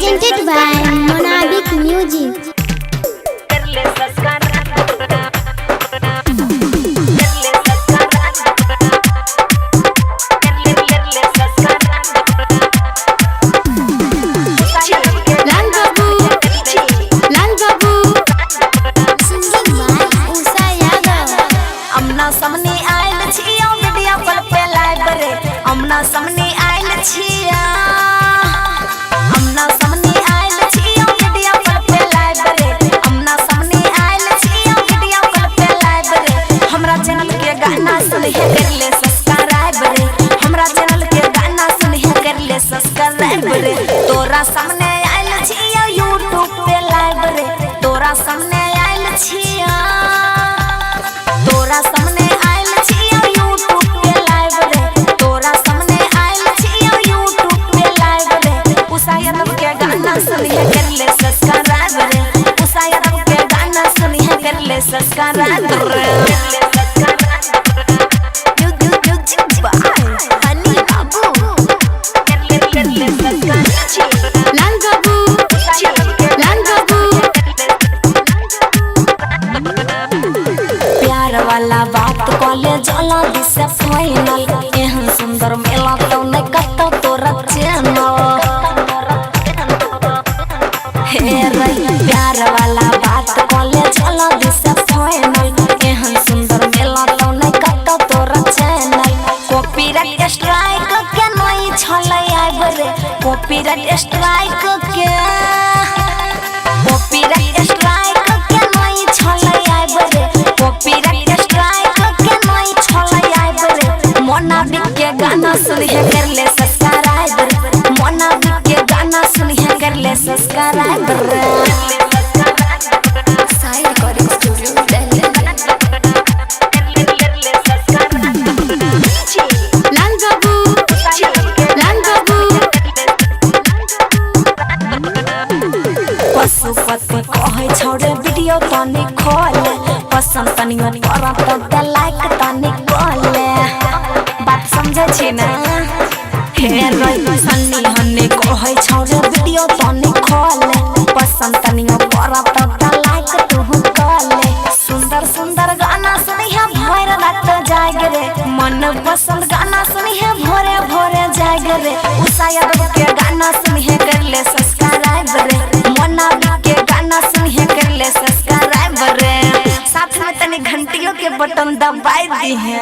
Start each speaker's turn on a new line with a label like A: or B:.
A: presented by Monabik Music.
B: सामने आयल छिया वीडियो कॉल पे लाइव रे हमना सामने आयल छिया हमना सामने आयल छिया वीडियो कॉल पे लाइव रे हमना सामने आयल छिया वीडियो कॉल पे लाइव रे हमरा चैनल के गाना सुन है कर ले सब्सक्राइब रे हमरा चैनल के गाना सुन है कर ले सब्सक्राइब रे तोरा सामने आयल छिया YouTube पे लाइव रे तोरा सामने आयल छिया तोरा सामने सब्सक्राइब प्यार वाला बात कॉलेज वाला दिशा फाइनल एहन सुंदर मेला तो नहीं कतो तोरा चैनल हे रे प्यार वाला बात कॉलेज वाला दिशा फाइनल एहन सुंदर मेला तो नहीं कतो तोरा चैनल कॉपीराइट स्ट्राइक के नहीं छले आइब रे कॉपीराइट स्ट्राइक के कॉपीराइट स्ट्राइक के नहीं छले आइब रे कॉपीराइट स्ट्राइक के नहीं छले आइब रे मोनाबिक के गाना सुन है कर ले सब्सक्राइब रे मोनाबिक के गाना सुन है कर ले सब्सक्राइब रे पशुपति कहे छोड़े वीडियो तनी खोले पसंद तनी करत त लाइक तनी कोले बात समझे छी ना हे रे सन्नी हन्ने कहे छोड़े वीडियो तनी खोले पसंद तनी करत त लाइक तू कोले सुंदर सुंदर गाना सुनी है भोर रात जाग रे मन पसंद गाना सुनी है भोरे भोरे जाग रे उषा यादव के गाना सुनी है कर ले सब्सक्राइब रे के गाना सुन है कर ले सब्सक्राइब रे साथ में तनी घंटियों के बटन दबाई दी है।